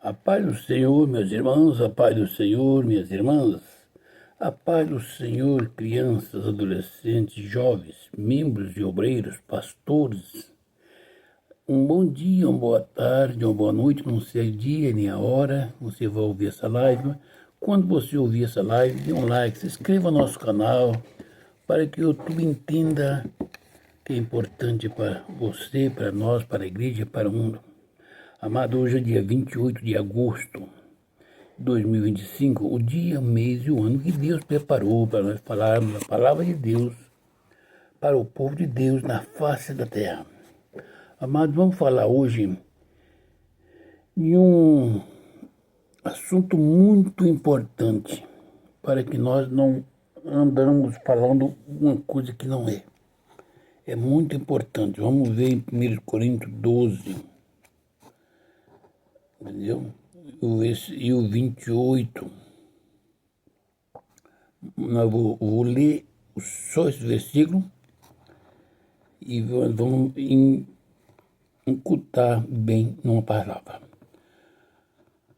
A paz do Senhor, meus irmãos, a paz do Senhor, minhas irmãs, a paz do Senhor, crianças, adolescentes, jovens, membros e obreiros, pastores. Um bom dia, uma boa tarde, uma boa noite, não sei o dia nem a hora, você vai ouvir essa live. Quando você ouvir essa live, dê um like, se inscreva no nosso canal, para que o YouTube entenda que é importante para você, para nós, para a igreja, para o mundo. Amado, hoje é dia 28 de agosto de 2025, o dia, o mês e o ano que Deus preparou para nós falarmos a palavra de Deus para o povo de Deus na face da terra. Amado, vamos falar hoje de um assunto muito importante para que nós não andamos falando uma coisa que não é. É muito importante. Vamos ver em 1 Coríntios 12, entendeu? E o 28. Eu vou ler só esse versículo e vamos incutar bem numa palavra.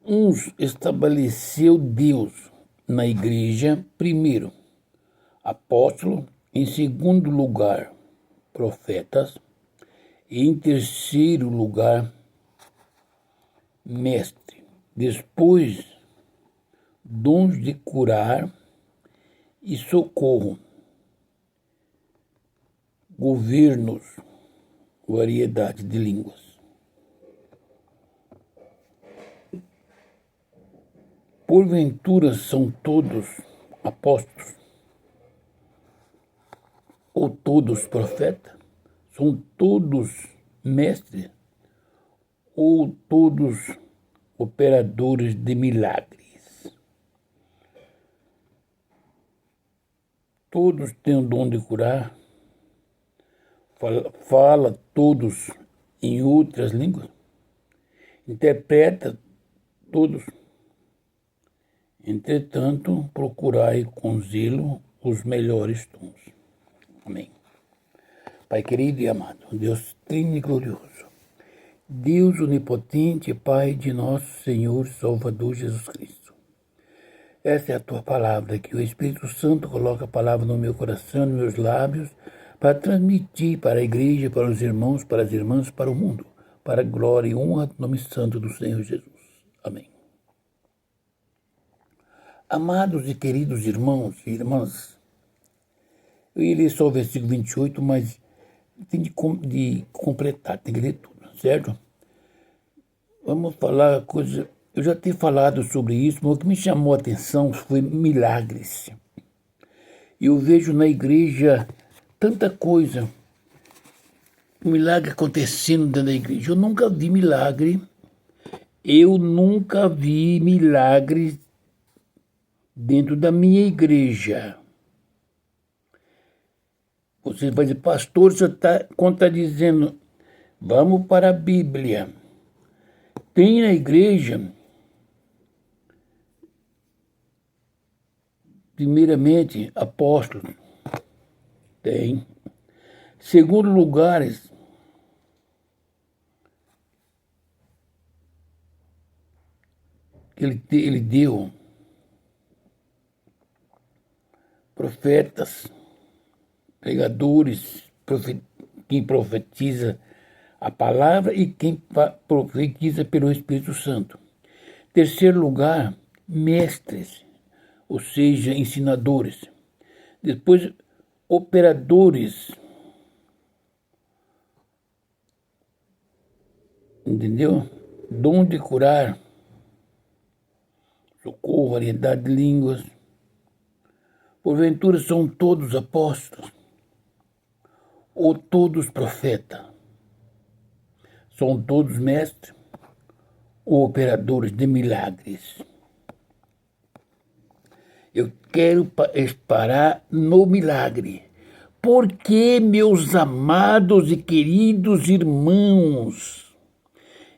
Uns estabeleceu Deus na igreja, primeiro, apóstolo, em segundo lugar, profetas, e em terceiro lugar, mestre. Depois, dons de curar e socorro, governos, variedade de línguas. Porventura são todos apóstolos? Ou todos profetas? São todos mestres? Ou todos operadores de milagres? Todos têm o dom de curar? Fala todos em outras línguas? Interpreta todos? Entretanto, procurai com zelo os melhores dons. Amém. Pai querido e amado, Deus trino e glorioso, Deus onipotente, Pai de nosso Senhor Salvador Jesus Cristo. Essa é a tua palavra, que o Espírito Santo coloca a palavra no meu coração, nos meus lábios, para transmitir para a igreja, para os irmãos, para as irmãs, para o mundo, para a glória e honra do nome santo do Senhor Jesus. Amém. Amados e queridos irmãos e irmãs, eu ia ler só o versículo 28, mas tem de completar, tem que ler tudo, certo? Vamos falar coisa. Eu já tenho falado sobre isso, mas o que me chamou a atenção foi milagres. Eu vejo na igreja tanta coisa, milagre acontecendo dentro da igreja. Eu nunca vi milagre dentro da minha igreja. Você vai dizer, pastor, você está dizendo, vamos para a Bíblia. Tem na igreja, primeiramente, apóstolos. Tem. Segundo lugares, que ele deu profetas, pregadores, quem profetiza a palavra e quem profetiza pelo Espírito Santo. Terceiro lugar, mestres, ou seja, ensinadores. Depois, operadores, entendeu? Dom de curar, socorro, variedade de línguas. Porventura são todos apóstolos ou todos profetas? São todos mestres ou operadores de milagres? Eu quero parar no milagre. Porque, meus amados e queridos irmãos,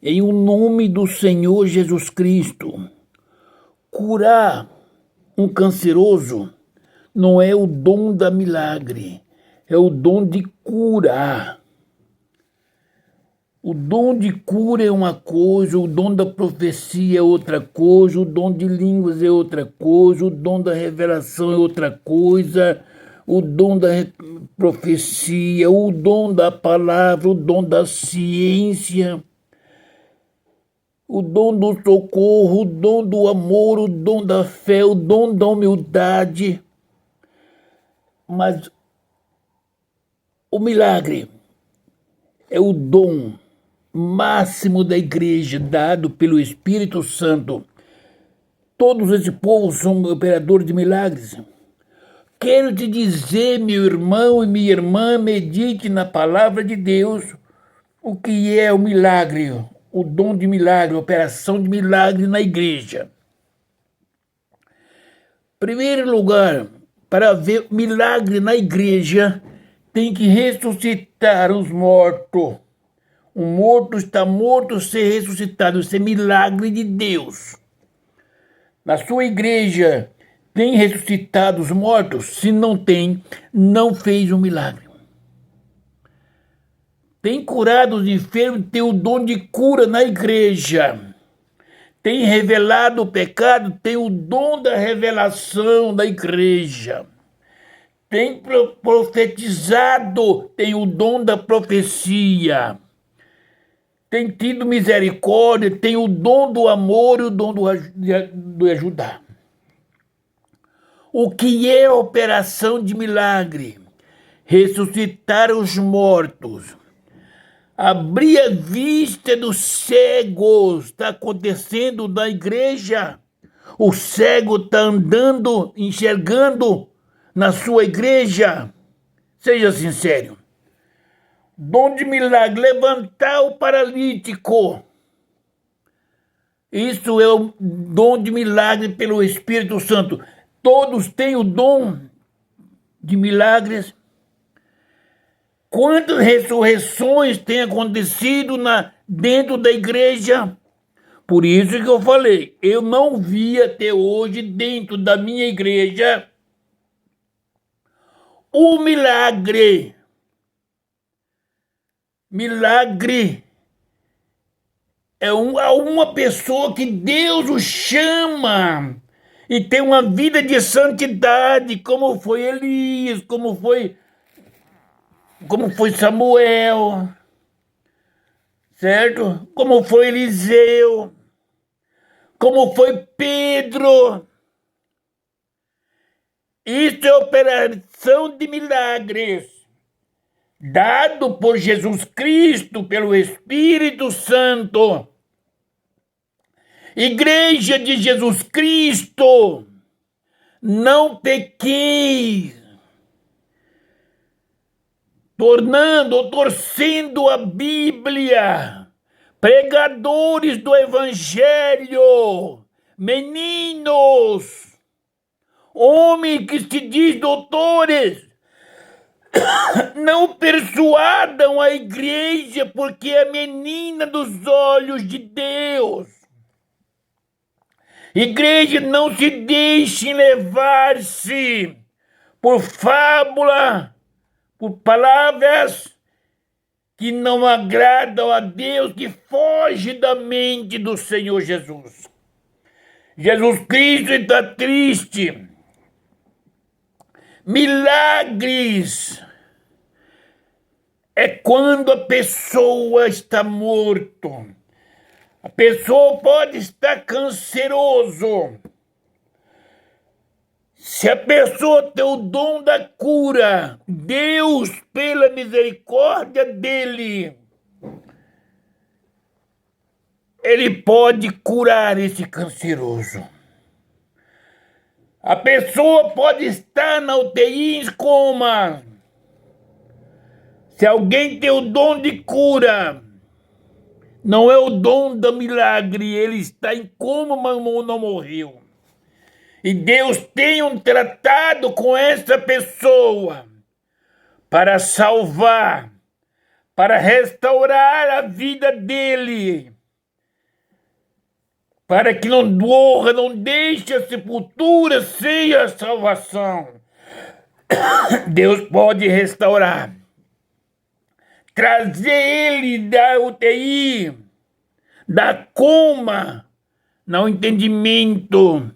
em o nome do Senhor Jesus Cristo, curar um canceroso não é o dom da milagre, é o dom de curar. O dom de cura é uma coisa, o dom da profecia é outra coisa, o dom de línguas é outra coisa, o dom da revelação é outra coisa, o dom da profecia, o dom da palavra, o dom da ciência, o dom do socorro, o dom do amor, o dom da fé, o dom da humildade. Mas o milagre é o dom máximo da igreja, dado pelo Espírito Santo. Todos esses povos são operadores de milagres. Quero te dizer, meu irmão e minha irmã, medite na palavra de Deus, o que é o milagre, o dom de milagre, a operação de milagre na igreja. Em primeiro lugar, para ver milagre na igreja, tem que ressuscitar os mortos. Um morto está morto, ser ressuscitado, isso é milagre de Deus. Na sua igreja, tem ressuscitado os mortos? Se não tem, não fez um milagre. Tem curado os enfermos, tem o dom de cura na igreja. Tem revelado o pecado, tem o dom da revelação da igreja. Tem profetizado, tem o dom da profecia. Tem tido misericórdia, tem o dom do amor e o dom do ajudar. O que é operação de milagre? Ressuscitar os mortos. Abrir a vista dos cegos. Está acontecendo na igreja. O cego está andando, enxergando na sua igreja. Seja sincero. Dom de milagre, levantar o paralítico. Isso é o dom de milagre pelo Espírito Santo. Todos têm o dom de milagres. Quantas ressurreições têm acontecido dentro da igreja? Por isso que eu falei, eu não vi até hoje dentro da minha igreja o milagre. Milagre é uma pessoa que Deus o chama e tem uma vida de santidade, como foi Elias, como foi Samuel, certo? Como foi Eliseu, como foi Pedro. Isso é operação de milagres. Dado por Jesus Cristo, pelo Espírito Santo. Igreja de Jesus Cristo, não pequeis, torcendo a Bíblia, pregadores do Evangelho, meninos, homens que se diz doutores, não persuadam a igreja, porque é a menina dos olhos de Deus. Igreja, não se deixe levar-se por fábula, por palavras que não agradam a Deus, que foge da mente do Senhor Jesus. Jesus Cristo está triste. Milagres é quando a pessoa está morta. A pessoa pode estar canceroso. Se a pessoa tem o dom da cura, Deus, pela misericórdia dele, ele pode curar esse canceroso. A pessoa pode estar na UTI em coma. Se alguém tem o dom de cura, não é o dom do milagre, ele está em coma, mas não morreu. E Deus tem um tratado com essa pessoa para salvar, para restaurar a vida dele, para que não morra, não deixe a sepultura sem a salvação. Deus pode restaurar, trazer ele da UTI, da coma, no entendimento,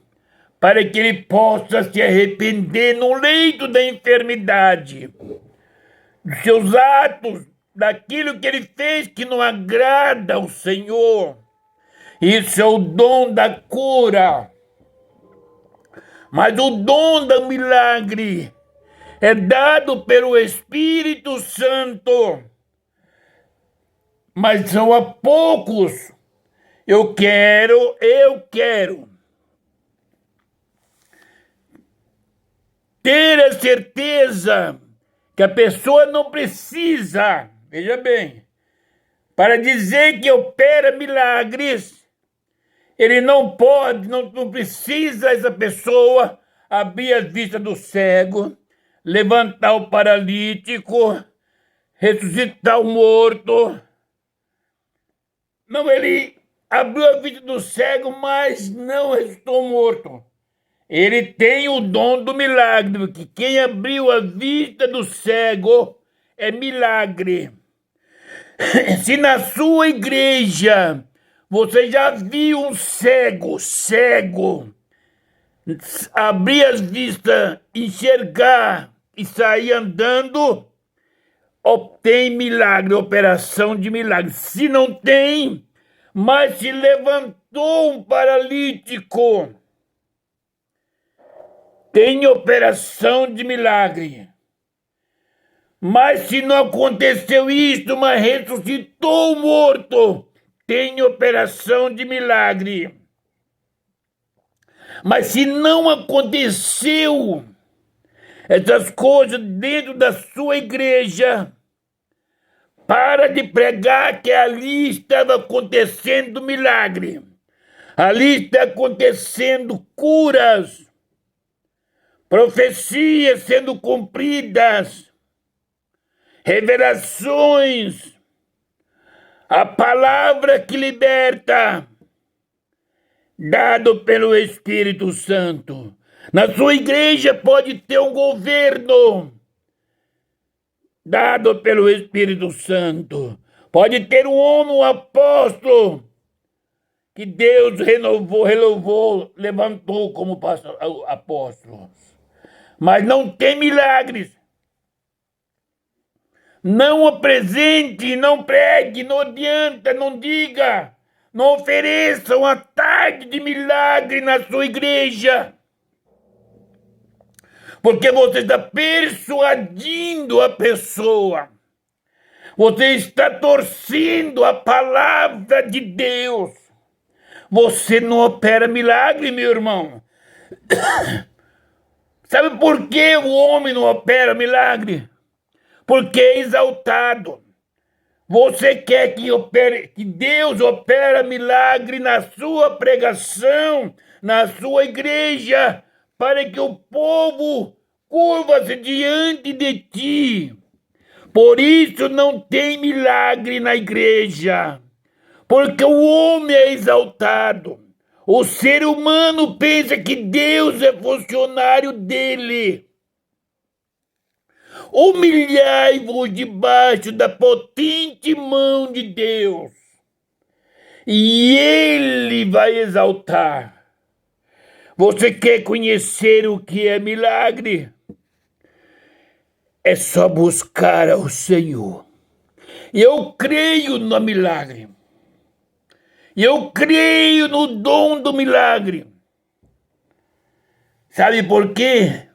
para que ele possa se arrepender no leito da enfermidade, dos seus atos, daquilo que ele fez que não agrada ao Senhor. Isso é o dom da cura. Mas o dom do milagre é dado pelo Espírito Santo. Mas são a poucos. Eu quero ter a certeza que a pessoa não precisa, veja bem, para dizer que opera milagres, ele não pode, não precisa essa pessoa abrir as vistas do cego, levantar o paralítico, ressuscitar o morto. Não, ele abriu a vista do cego, mas não ressuscitou o morto. Ele tem o dom do milagre, porque quem abriu a vista do cego é milagre. Se na sua igreja você já viu um cego abrir as vistas, enxergar e sair andando, obtém milagre, operação de milagre. Se não tem, mas se levantou um paralítico, tem operação de milagre. Mas se não aconteceu isso, mas ressuscitou o morto, tem operação de milagre. Mas se não aconteceu essas coisas dentro da sua igreja, para de pregar que ali estava acontecendo milagre. Ali está acontecendo curas, profecias sendo cumpridas, revelações, a palavra que liberta, dado pelo Espírito Santo. Na sua igreja pode ter um governo dado pelo Espírito Santo. Pode ter um homem, um apóstolo, que Deus renovou, levantou como apóstolo. Mas não tem milagres. Não apresente, não pregue, não adianta, não diga. Não ofereça uma tarde de milagre na sua igreja. Porque você está persuadindo a pessoa. Você está torcendo a palavra de Deus. Você não opera milagre, meu irmão. Sabe por que o homem não opera milagre? Porque é exaltado. Você quer que Deus opere milagre na sua pregação, na sua igreja, para que o povo curva-se diante de ti. Por isso não tem milagre na igreja, porque o homem é exaltado. O ser humano pensa que Deus é funcionário dele. Humilhai-vos debaixo da potente mão de Deus, e Ele vai exaltar. Você quer conhecer o que é milagre? É só buscar ao Senhor. Eu creio no milagre. Eu creio no dom do milagre. Sabe por quê?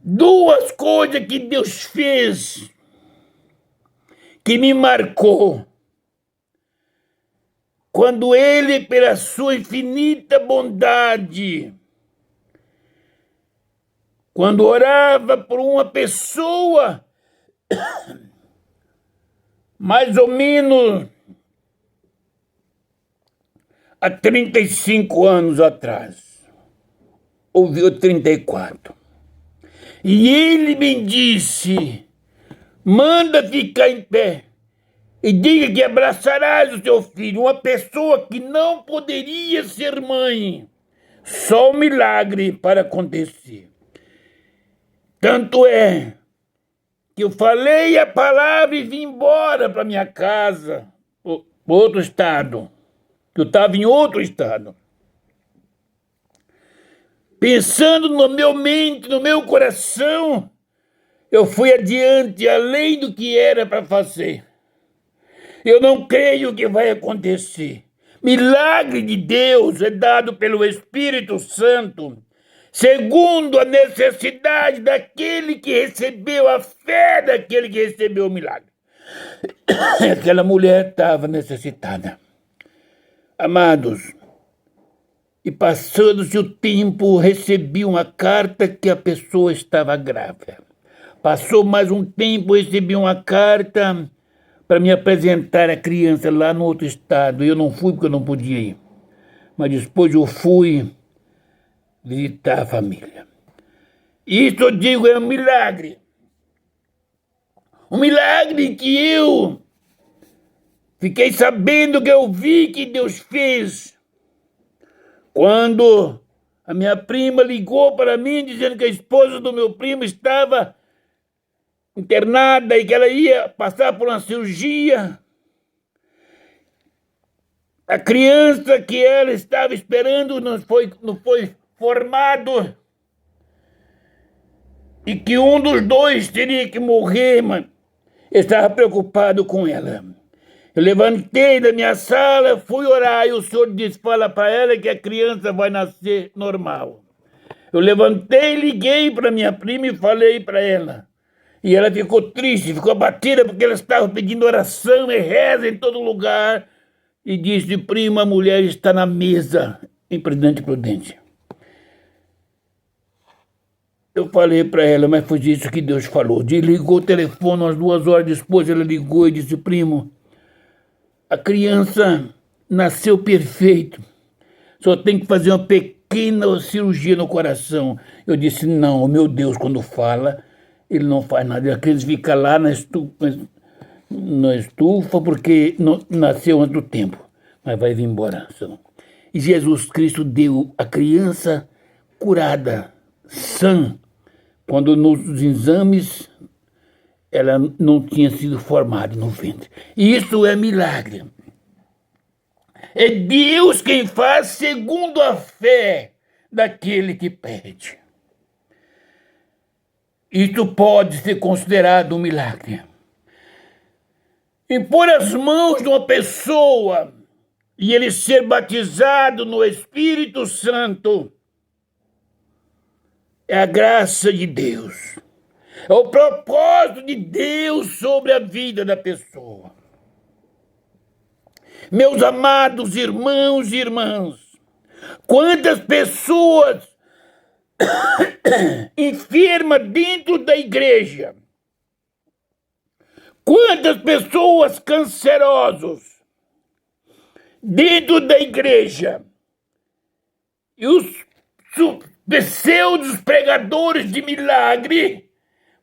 Duas coisas que Deus fez que me marcou. Quando Ele, pela sua infinita bondade, quando orava por uma pessoa, mais ou menos há 35 anos atrás, ou 34, e ele me disse, manda ficar em pé e diga que abraçarás o seu filho, uma pessoa que não poderia ser mãe, só um milagre para acontecer. Tanto é que eu falei a palavra e vim embora para minha casa, para outro estado, que eu estava em outro estado. Pensando no meu mente, no meu coração, eu fui adiante, além do que era para fazer. Eu não creio que vai acontecer. Milagre de Deus é dado pelo Espírito Santo, segundo a necessidade daquele que recebeu, a fé daquele que recebeu o milagre. Aquela mulher estava necessitada. Amados, e passando-se o tempo, recebi uma carta que a pessoa estava grávida. Passou mais um tempo, recebi uma carta para me apresentar a criança lá no outro estado. Eu não fui porque eu não podia ir. Mas depois eu fui visitar a família. Isso eu digo é um milagre. Um milagre que eu fiquei sabendo, que eu vi que Deus fez. Quando a minha prima ligou para mim dizendo que a esposa do meu primo estava internada e que ela ia passar por uma cirurgia. A criança que ela estava esperando não foi formado e que um dos dois teria que morrer, mas eu estava preocupado com ela. Eu levantei da minha sala, fui orar e o Senhor disse, fala para ela que a criança vai nascer normal. Eu levantei, liguei para minha prima e falei para ela. E ela ficou triste, ficou abatida porque ela estava pedindo oração e reza em todo lugar. E disse, prima, a mulher está na mesa em Presidente Prudente. Eu falei para ela, mas foi isso que Deus falou. Desligou o telefone, umas 2 horas depois ela ligou e disse, primo, a criança nasceu perfeito, só tem que fazer uma pequena cirurgia no coração. Eu disse, não, meu Deus, quando fala, ele não faz nada. A criança fica lá na estufa porque nasceu antes do tempo, mas vai vir embora. E Jesus Cristo deu a criança curada, sã, quando nos exames ela não tinha sido formada no ventre. E isso é milagre. É Deus quem faz segundo a fé daquele que pede. Isso pode ser considerado um milagre. Impor as mãos de uma pessoa e ele ser batizado no Espírito Santo é a graça de Deus. É o propósito de Deus sobre a vida da pessoa. Meus amados irmãos e irmãs, quantas pessoas enfermas dentro da igreja, quantas pessoas cancerosas dentro da igreja, e os pseudos pregadores de milagre,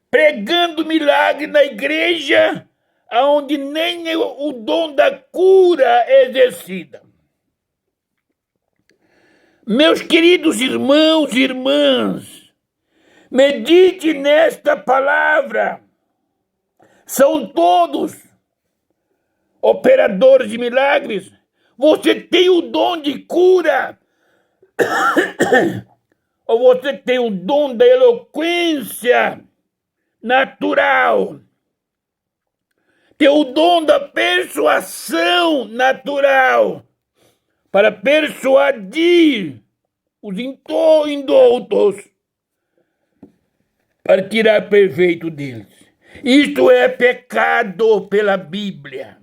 pregando milagre na igreja, onde nem o dom da cura é exercida. Meus queridos irmãos e irmãs, medite nesta palavra. São todos operadores de milagres. Você tem o dom de cura. Ou você tem o dom da eloquência natural. Tem o dom da persuasão natural para persuadir os indoutos para tirar perfeito deles. Isto é pecado pela Bíblia.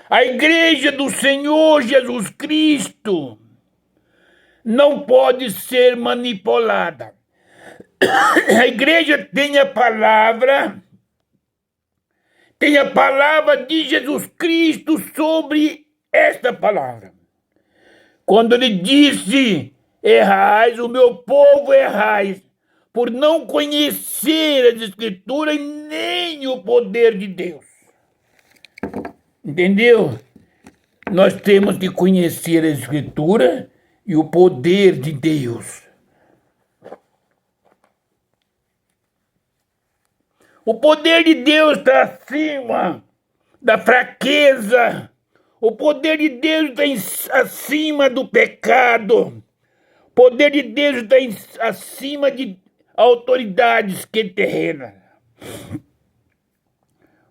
A igreja do Senhor Jesus Cristo não pode ser manipulada. A igreja tem a palavra de Jesus Cristo sobre esta palavra. Quando ele disse, errais, o meu povo errais, por não conhecer as Escrituras e nem o poder de Deus. Entendeu? Nós temos que conhecer a Escritura e o poder de Deus. O poder de Deus está acima da fraqueza. O poder de Deus está acima do pecado. O poder de Deus está acima de autoridades que terrenas.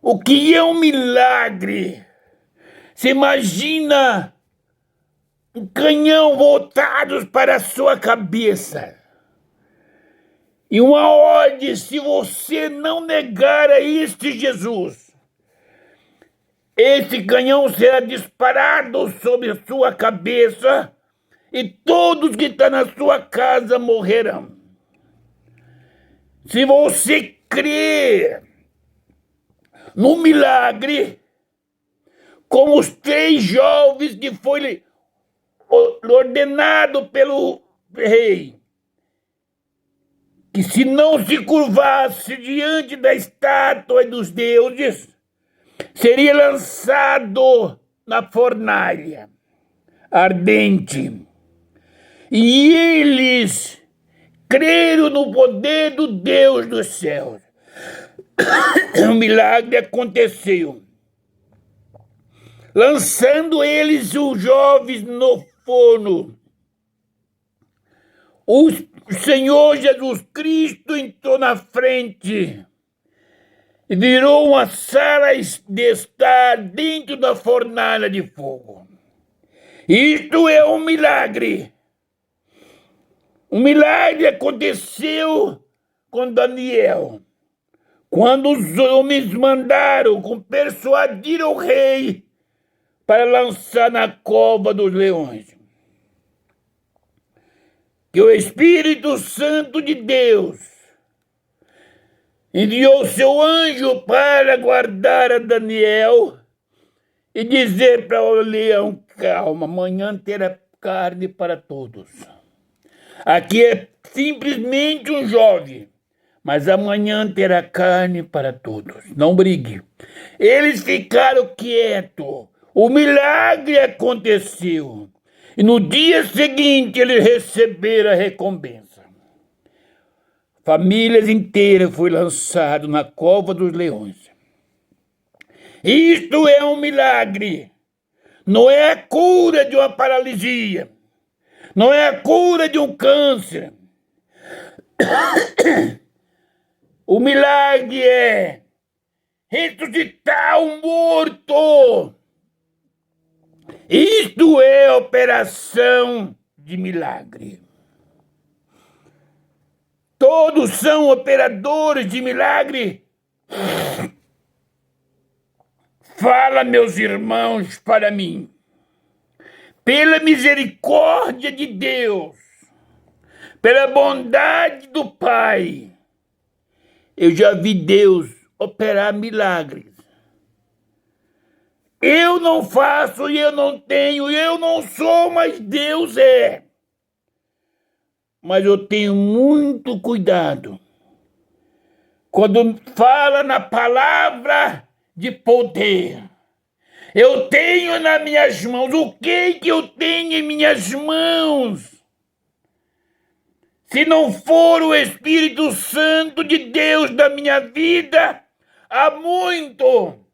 O que é um milagre? Você imagina um canhão voltado para a sua cabeça. E uma ordem, se você não negar a este Jesus, esse canhão será disparado sobre a sua cabeça e todos que estão na sua casa morrerão. Se você crer no milagre, como os 3 jovens que foi ordenado pelo rei, que se não se curvasse diante da estátua dos deuses, seria lançado na fornalha ardente. E eles creram no poder do Deus dos céus. O milagre aconteceu, lançando eles os jovens no forno. O Senhor Jesus Cristo entrou na frente e virou uma sala de estar dentro da fornalha de fogo. Isto é um milagre. Um milagre aconteceu com Daniel, quando os homens mandaram persuadir o rei para lançar na cova dos leões. Que o Espírito Santo de Deus enviou seu anjo para guardar a Daniel e dizer para o leão: calma, amanhã terá carne para todos. Aqui é simplesmente um jovem, mas amanhã terá carne para todos. Não brigue. Eles ficaram quietos. O milagre aconteceu. E no dia seguinte eles receberam a recompensa. Famílias inteiras foram lançadas na cova dos leões. Isto é um milagre. Não é a cura de uma paralisia. Não é a cura de um câncer. O milagre é ressuscitar um morto. Isto é operação de milagre. Todos são operadores de milagre. Fala, meus irmãos, para mim. Pela misericórdia de Deus, pela bondade do Pai, eu já vi Deus operar milagres. Eu não faço, eu não tenho, eu não sou, mas Deus é. Mas eu tenho muito cuidado quando fala na palavra de poder. Eu tenho nas minhas mãos. O que eu tenho em minhas mãos? Se não for o Espírito Santo de Deus da minha vida, há muito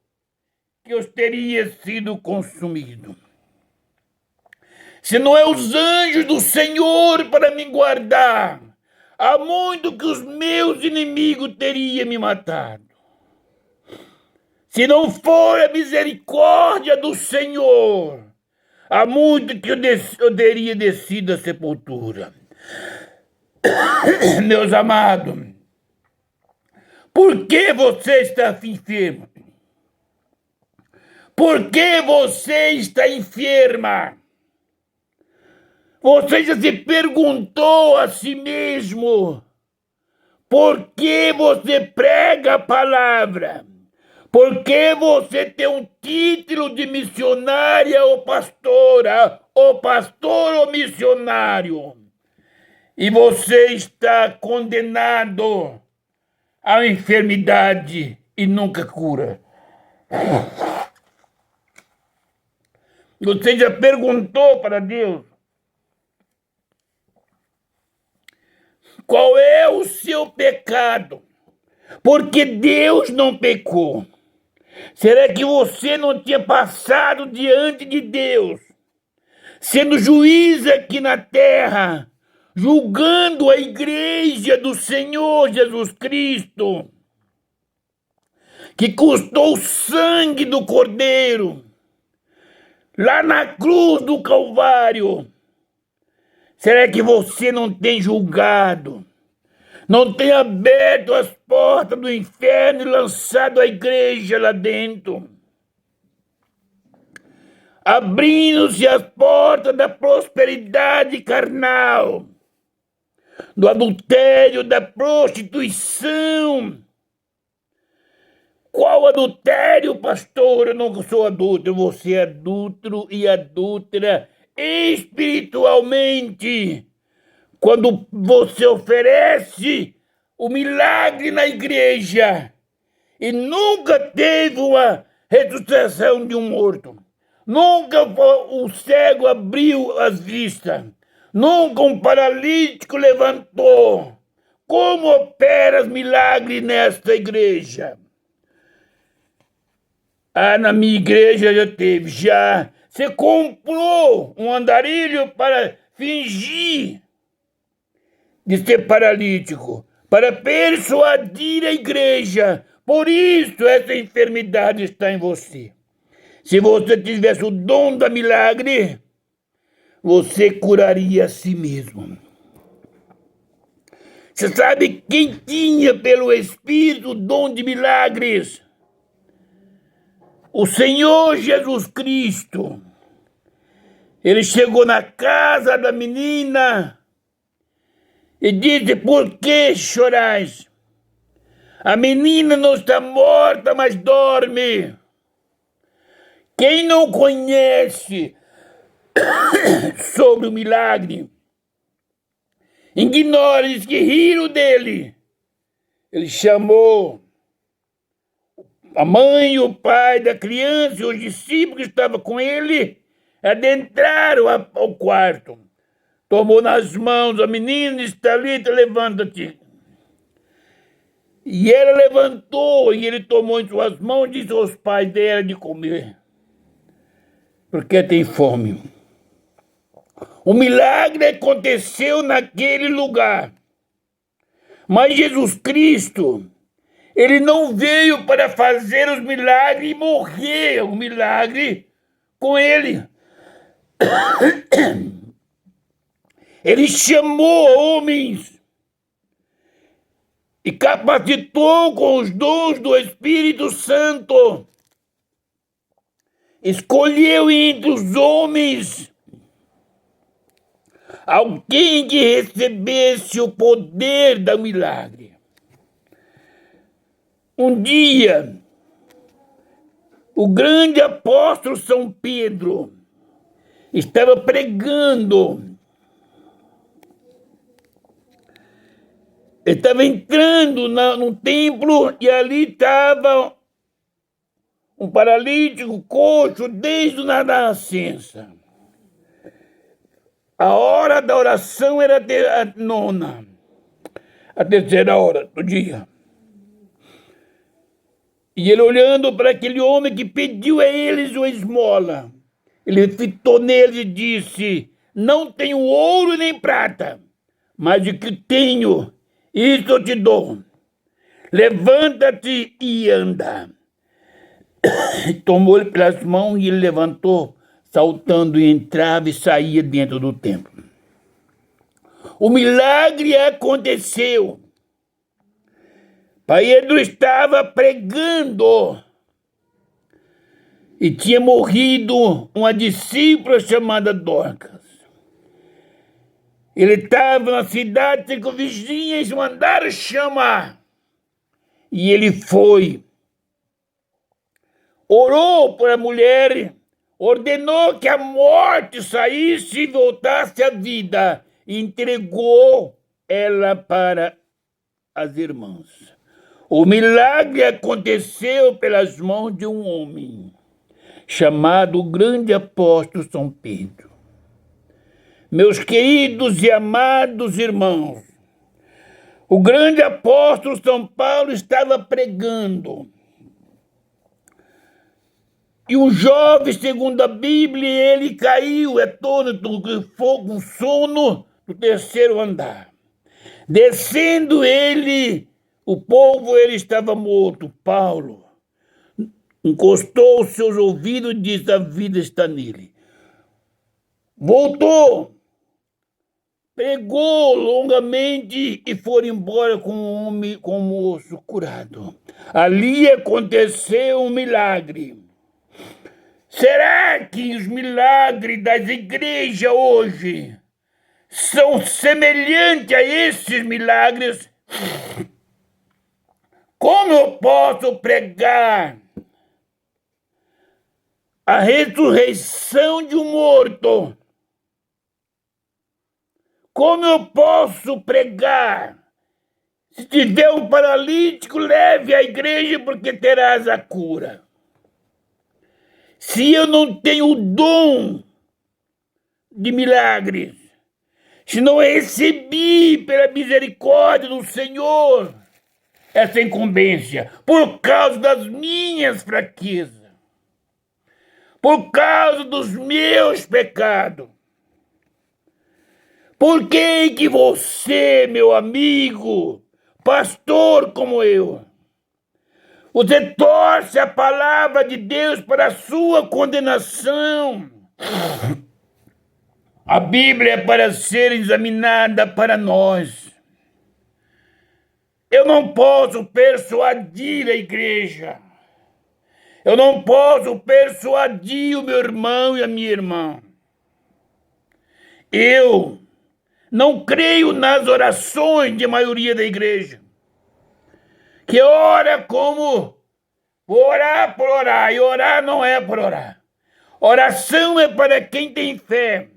que eu teria sido consumido. Se não é os anjos do Senhor para me guardar, há muito que os meus inimigos teriam me matado. Se não for a misericórdia do Senhor, há muito que eu teria descido à sepultura. Meus amados, por que você está enfermo? Por que você está enferma? Você já se perguntou a si mesmo por que você prega a palavra? Por que você tem um título de missionária ou pastora, ou pastor ou missionário? E você está condenado à enfermidade e nunca cura. Você já perguntou para Deus qual é o seu pecado? Porque Deus não pecou. Será que você não tinha passado diante de Deus, sendo juiz aqui na terra, julgando a igreja do Senhor Jesus Cristo, que custou o sangue do Cordeiro, lá na cruz do Calvário? Será que você não tem julgado, não tem aberto as portas do inferno e lançado a igreja lá dentro? Abrindo-se as portas da prosperidade carnal, do adultério, da prostituição. Qual adultério, pastor? Eu não sou adúltero. Você é adúltero e adúltera espiritualmente. Quando você oferece o milagre na igreja e nunca teve uma ressuscitação de um morto, nunca o cego abriu as vistas, nunca um paralítico levantou, como opera os milagres nesta igreja? Ah, na minha igreja já teve, já. Você comprou um andarilho para fingir de ser paralítico, para persuadir a igreja. Por isso essa enfermidade está em você. Se você tivesse o dom da milagre, você curaria a si mesmo. Você sabe quem tinha pelo Espírito o dom de milagres? O Senhor Jesus Cristo. Ele chegou na casa da menina e disse: por que chorais? A menina não está morta, mas dorme. Quem não conhece sobre o milagre, ignore os que riram dele. Ele chamou a mãe e o pai da criança e os discípulos que estavam com ele, adentraram ao quarto. Tomou nas mãos a menina e disse: Talita, levanta-te. E ela levantou e ele tomou em suas mãos e disse aos pais dela de comer, porque tem fome. O milagre aconteceu naquele lugar. Mas Jesus Cristo, ele não veio para fazer os milagres e morrer o milagre com ele. Ele chamou homens e capacitou com os dons do Espírito Santo. Escolheu entre os homens alguém que recebesse o poder do milagre. Um dia, o grande apóstolo São Pedro estava pregando. Ele estava entrando no templo e ali estava um paralítico coxo desde a nascença. A hora da oração era a nona, a terceira hora do dia. E ele, olhando para aquele homem que pediu a eles uma esmola, ele fitou neles e disse: não tenho ouro nem prata, mas o que tenho, isso eu te dou. Levanta-te e anda. Tomou ele pelas mãos e ele levantou, saltando, e entrava e saía dentro do templo. O milagre aconteceu. Pedro estava pregando e tinha morrido uma discípula chamada Dorcas. Ele estava na cidade circunvizinha e mandaram chamar. E ele foi. Orou por a mulher, ordenou que a morte saísse e voltasse à vida, e entregou ela para as irmãs. O milagre aconteceu pelas mãos de um homem, chamado o grande apóstolo São Pedro. Meus queridos e amados irmãos, O grande apóstolo São Paulo estava pregando. E um jovem, segundo a Bíblia, ele caiu, atônito, com sono, no terceiro andar. Descendo ele, o povo, ele estava morto. Paulo encostou os seus ouvidos e disse: a vida está nele. Voltou, pregou longamente e foram embora com o homem, com o moço curado. Ali aconteceu um milagre. Será que os milagres das igrejas hoje são semelhantes a esses milagres? Como eu posso pregar a ressurreição de um morto? Como eu posso pregar? Se tiver um paralítico, leve à igreja porque terás a cura. Se eu não tenho o dom de milagres, se não recebi pela misericórdia do Senhor essa incumbência, por causa das minhas fraquezas, por causa dos meus pecados, por que você, meu amigo, pastor como eu, você torce a palavra de Deus para a sua condenação? A Bíblia é para ser examinada para nós. Eu não posso persuadir a igreja. Eu não posso persuadir o meu irmão e a minha irmã. Eu não creio nas orações de maioria da igreja, que ora como vou orar por orar, e orar não é por orar. Oração é para quem tem fé.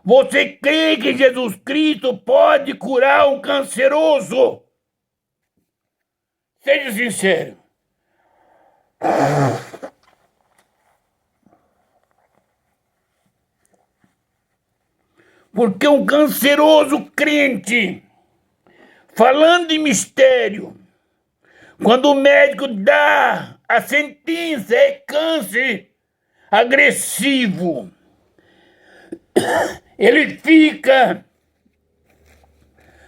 Você crê que Jesus Cristo pode curar um canceroso? Seja sincero. Porque um canceroso crente, falando em mistério, quando o médico dá a sentença, é câncer agressivo, ele fica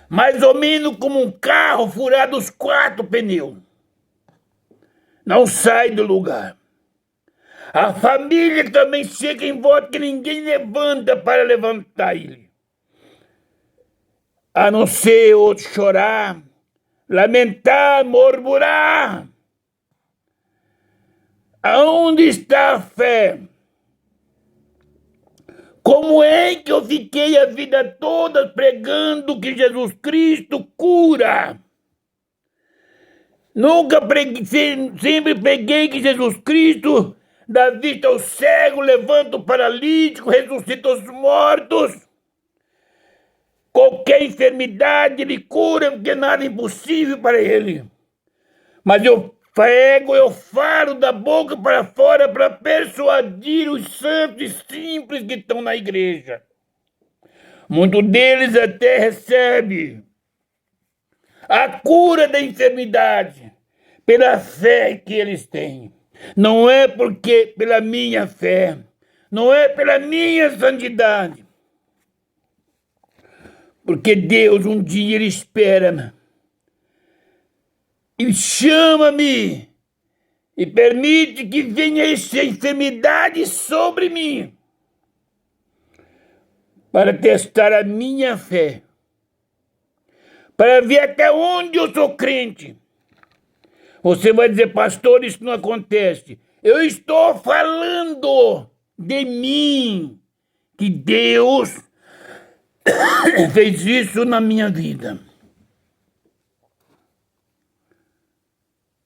mais ou menos como um carro furado os 4 pneus. Não sai do lugar. A família também chega em volta que ninguém levanta para levantar ele. A não ser outro chorar, lamentar, murmurar. Aonde está a fé? Como é que eu fiquei a vida toda pregando que Jesus Cristo cura? Nunca preguei, sempre preguei que Jesus Cristo dá vista ao cego, levanta o paralítico, ressuscita os mortos. Qualquer enfermidade ele cura, porque nada é impossível para ele. Mas eu prego, eu falo da boca para fora para persuadir os santos e simples que estão na igreja. Muitos deles até recebem a cura da enfermidade pela fé que eles têm. Não é porque pela minha fé, não é pela minha santidade. Porque Deus um dia ele espera e chama-me e permite que venha essa enfermidade sobre mim para testar a minha fé, para ver até onde eu sou crente. Você vai dizer, pastor, isso não acontece. Eu estou falando de mim, que Deus fez isso na minha vida.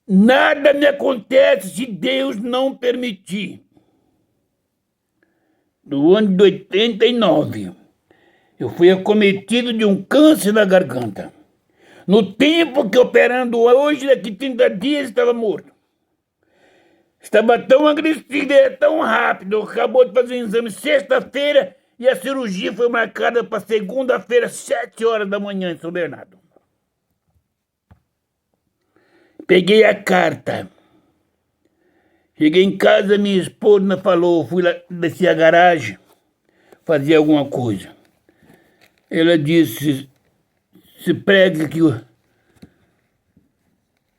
Nada me acontece se Deus não permitir. No ano de 89, eu fui acometido de um câncer na garganta. No tempo que operando hoje, daqui 30 dias, estava morto. Estava tão agressivo, era tão rápido. Acabou de fazer um exame sexta-feira e a cirurgia foi marcada para segunda-feira, 7 horas da manhã, em São Bernardo. Peguei a carta. Cheguei em casa, minha esposa falou, fui lá, desci a garagem, fazer alguma coisa. Ela disse, se prega que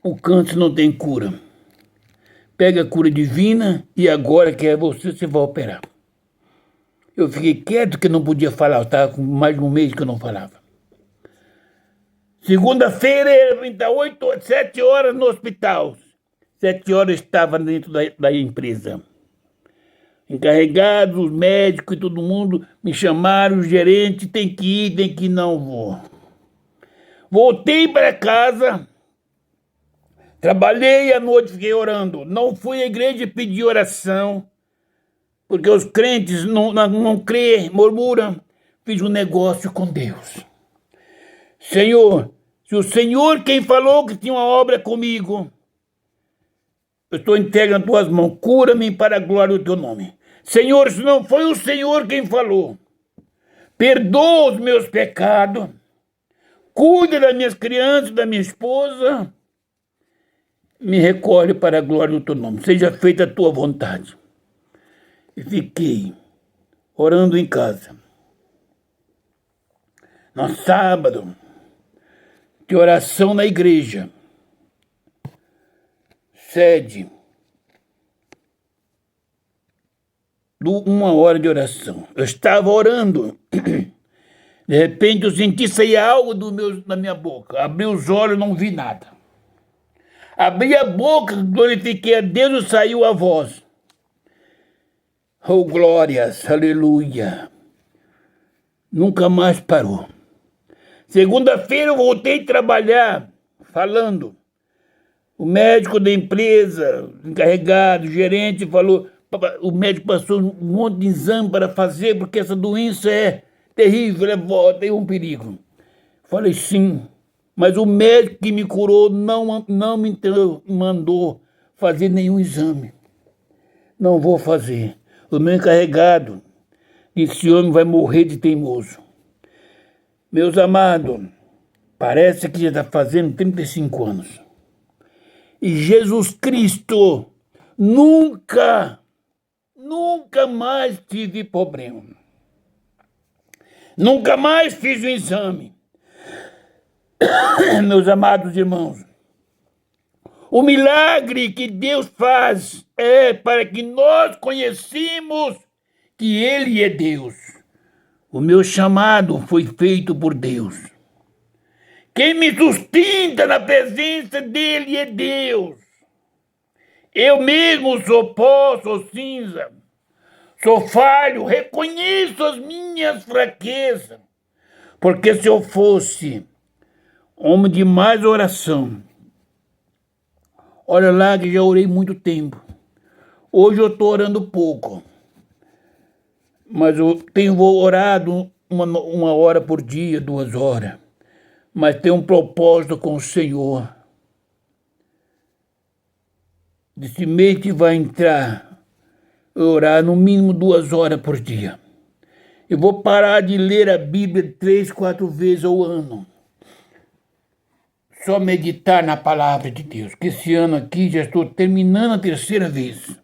o câncer não tem cura. Pega a cura divina e agora que é você vai operar. Eu fiquei quieto que não podia falar, eu estava com mais de um mês que eu não falava. Segunda-feira, era 7 horas no hospital. 7 horas estava dentro da empresa. Encarregados, os médicos e todo mundo me chamaram, o gerente, tem que ir, não vou. Voltei para casa, trabalhei à noite, fiquei orando. Não fui à igreja pedir oração, porque os crentes não crêem, murmuram. Fiz um negócio com Deus. Senhor, se o Senhor quem falou que tinha uma obra comigo, eu estou entregue nas tuas mãos, cura-me para a glória do teu nome. Senhor, se não foi o Senhor quem falou, perdoa os meus pecados, cuida das minhas crianças, da minha esposa, me recolhe para a glória do teu nome, seja feita a tua vontade. E fiquei orando em casa. No sábado, de oração na igreja, sede, 1 hora de oração. Eu estava orando, de repente eu senti sair algo da minha boca. Abri os olhos, não vi nada. Abri a boca, glorifiquei a Deus e saiu a voz. Oh, glórias, aleluia. Nunca mais parou. Segunda-feira eu voltei a trabalhar, falando. O médico da empresa, encarregado, o gerente falou, o médico passou um monte de exame para fazer, porque essa doença é terrível, é um perigo. Falei, sim, mas o médico que me curou não me mandou fazer nenhum exame. Não vou fazer. O meu encarregado disse, esse homem vai morrer de teimoso. Meus amados, parece que já está fazendo 35 anos. E Jesus Cristo, nunca mais tive problema. Nunca mais fiz um exame. Meus amados irmãos, o milagre que Deus faz é para que nós conhecemos que Ele é Deus. O meu chamado foi feito por Deus. Quem me sustenta na presença dEle é Deus. Eu mesmo sou pó, sou cinza, sou falho, reconheço as minhas fraquezas, porque se eu fosse homem de mais oração, olha lá que já orei muito tempo. Hoje eu estou orando pouco, mas eu tenho orado uma hora por dia, 2 horas, mas tenho um propósito com o Senhor. Desse mês que vai entrar, eu orar no mínimo 2 horas por dia. Eu vou parar de ler a Bíblia 3, 4 vezes ao ano. Só meditar na palavra de Deus, que esse ano aqui já estou terminando a 3ª vez.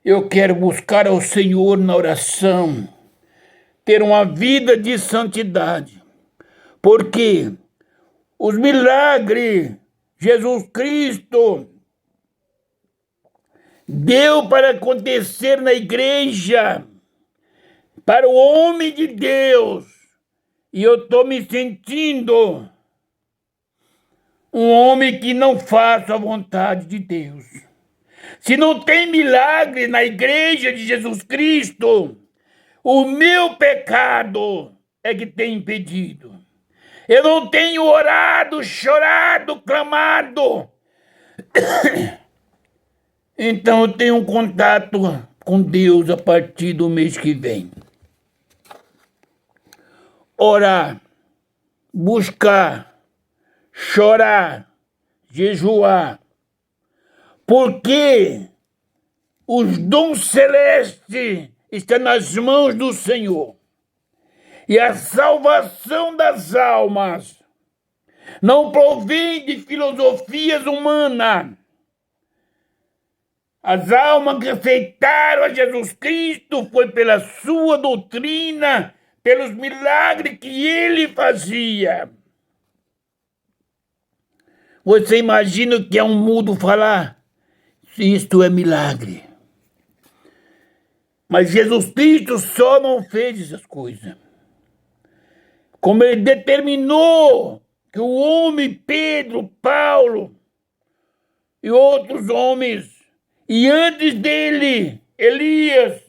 Eu quero buscar ao Senhor na oração, ter uma vida de santidade, porque os milagres, Jesus Cristo deu para acontecer na igreja, para o homem de Deus, e eu estou me sentindo um homem que não faça a vontade de Deus. Se não tem milagre na igreja de Jesus Cristo, o meu pecado é que tem impedido. Eu não tenho orado, chorado, clamado. Então eu tenho um contato com Deus a partir do mês que vem. Orar, buscar, chorar, jejuar, porque os dons celestes estão nas mãos do Senhor. E a salvação das almas não provém de filosofias humanas. As almas que aceitaram a Jesus Cristo foi pela sua doutrina, pelos milagres que ele fazia. Você imagina que é um mudo falar? Isto é milagre. Mas Jesus Cristo só não fez essas coisas. Como ele determinou que o homem Pedro, Paulo e outros homens, e antes dele, Elias,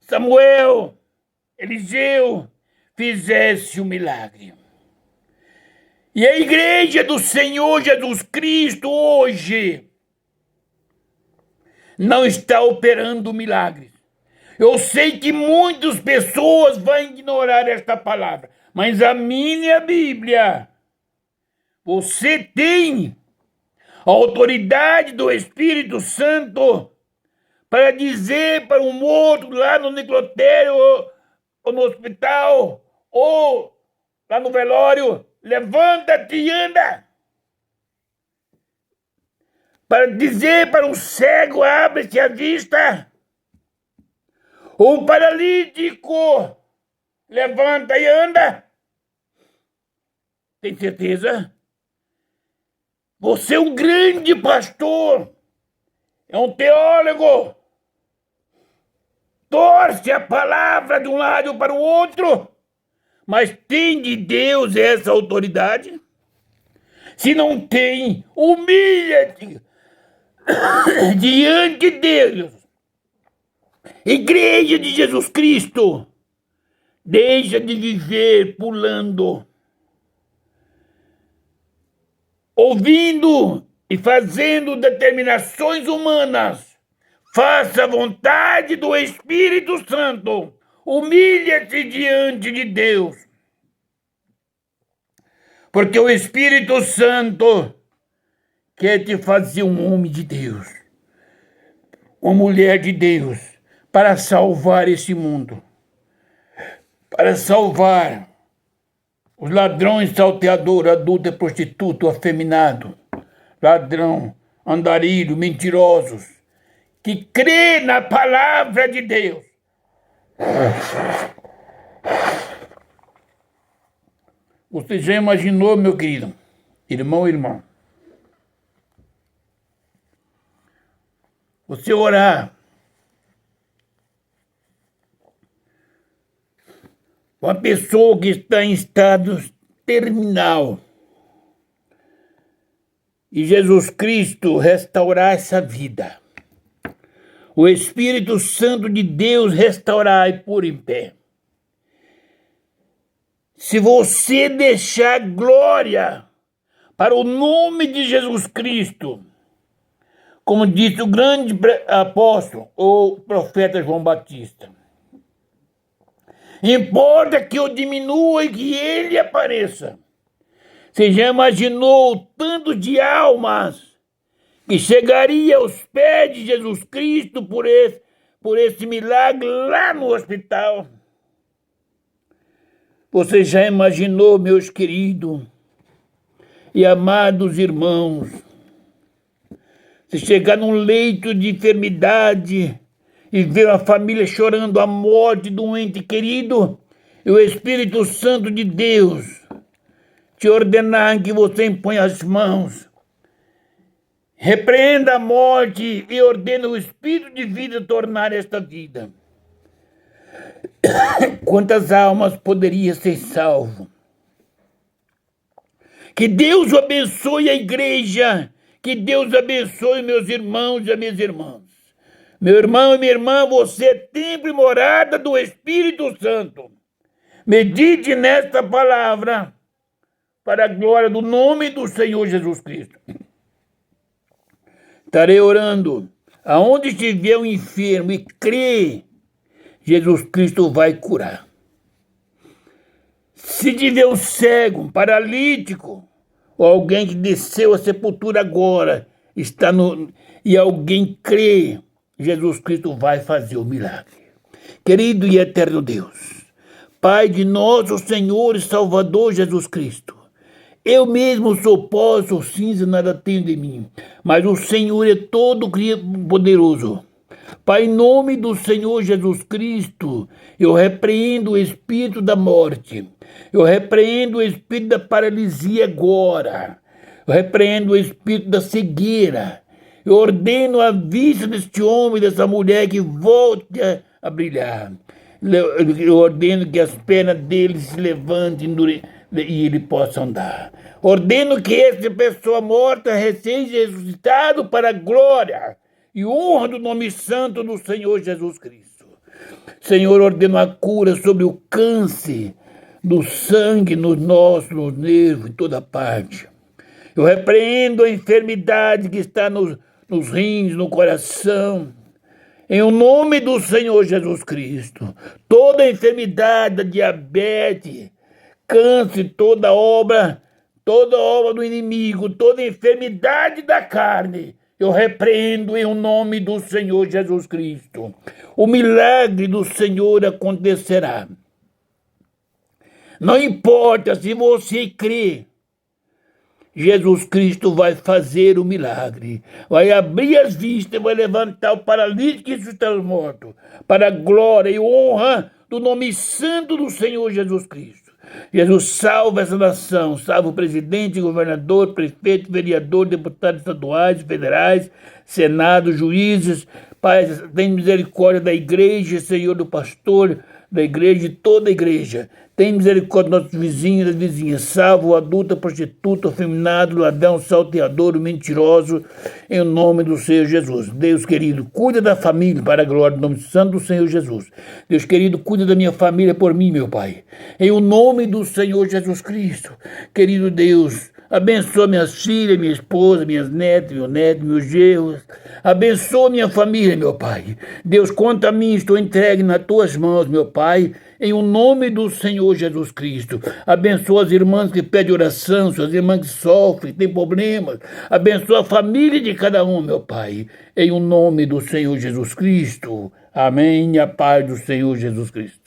Samuel, Eliseu, fizesse o milagre. E a igreja do Senhor Jesus Cristo hoje não está operando milagres. Eu sei que muitas pessoas vão ignorar esta palavra, mas a minha Bíblia, você tem a autoridade do Espírito Santo para dizer para um morto lá no necrotério, ou no hospital, ou lá no velório, levanta-te e anda. Para dizer para um cego, abre-te a vista. Ou um paralítico, levanta e anda. Tem certeza? Você é um grande pastor, é um teólogo. Torce a palavra de um lado para o outro, mas tem de Deus essa autoridade? Se não tem, humilha-te diante de Deus. Igreja de Jesus Cristo, deixa de viver pulando, ouvindo e fazendo determinações humanas. Faça a vontade do Espírito Santo. Humilha-te diante de Deus. Porque o Espírito Santo quer te fazer um homem de Deus, uma mulher de Deus, para salvar esse mundo, para salvar os ladrões, salteador, adulto, prostituto, afeminado, ladrão, andarilho, mentirosos, que crê na palavra de Deus. Você já imaginou, meu querido, irmão e irmã, você orar uma pessoa que está em estado terminal e Jesus Cristo restaurar essa vida, o Espírito Santo de Deus restaurar e pôr em pé. Se você deixar glória para o nome de Jesus Cristo, como disse o grande apóstolo ou profeta João Batista, importa que eu diminua e que ele apareça. Você já imaginou o tanto de almas que chegaria aos pés de Jesus Cristo por esse milagre lá no hospital? Você já imaginou, meus queridos e amados irmãos, se chegar num leito de enfermidade e ver a família chorando a morte de um ente querido, e o Espírito Santo de Deus te ordenar que você impõe as mãos, repreenda a morte e ordena o Espírito de vida tornar esta vida. Quantas almas poderiam ser salvas? Que Deus abençoe a igreja, que Deus abençoe meus irmãos e minhas irmãs. Meu irmão e minha irmã, você é templo e morada do Espírito Santo. Medite nesta palavra para a glória do nome do Senhor Jesus Cristo. Estarei orando. Aonde estiver um enfermo e crê, Jesus Cristo vai curar. Se tiver um cego, um paralítico, ou alguém que desceu à sepultura agora, e alguém crê, Jesus Cristo vai fazer o milagre. Querido e eterno Deus, Pai de nosso Senhor e Salvador Jesus Cristo, Eu mesmo sou pó, sou cinza, nada tenho de mim. Mas o Senhor é todo poderoso. Pai, em nome do Senhor Jesus Cristo, eu repreendo o espírito da morte. Eu repreendo o espírito da paralisia agora. Eu repreendo o espírito da cegueira. Eu ordeno a vista deste homem, dessa mulher, que volte a brilhar. Eu ordeno que as pernas dele se levantem e ele possa andar. Ordeno que essa pessoa morta seja ressuscitado para a glória e honra do nome santo do Senhor Jesus Cristo. Senhor, ordeno a cura sobre o câncer do sangue, nos nossos, nos nervos, em toda parte. Eu repreendo a enfermidade que está nos rins, no coração. Em o nome do Senhor Jesus Cristo, toda enfermidade da diabetes, câncer, toda obra do inimigo, toda enfermidade da carne, eu repreendo em o nome do Senhor Jesus Cristo. O milagre do Senhor acontecerá. Não importa se você crê, Jesus Cristo vai fazer o milagre, vai abrir as vistas, vai levantar o paralítico e ressuscitar os mortos, para a glória e honra do nome santo do Senhor Jesus Cristo. Jesus salva essa nação, salva o presidente, governador, prefeito, vereador, deputados estaduais, federais, senado, juízes. Pai, tem misericórdia da igreja, Senhor, do pastor, da igreja, de toda a igreja. Tem misericórdia dos nossos vizinhos, das vizinhas. Salva o adulto, a prostituta, o afeminado, o ladrão, o salteador, o mentiroso, em nome do Senhor Jesus. Deus querido, cuida da família para a glória do nome santo do Senhor Jesus. Deus querido, cuida da minha família por mim, meu Pai. Em o nome do Senhor Jesus Cristo. Querido Deus, abençoa minhas filhas, minha esposa, minhas netas, meu neto, meus genros. Abençoa minha família, meu Pai. Deus, quanto a mim, estou entregue nas tuas mãos, meu Pai. Em o nome do Senhor Jesus Cristo. Abençoa as irmãs que pedem oração, suas irmãs que sofrem, têm problemas. Abençoa a família de cada um, meu Pai. Em o nome do Senhor Jesus Cristo. Amém. E a paz do Senhor Jesus Cristo.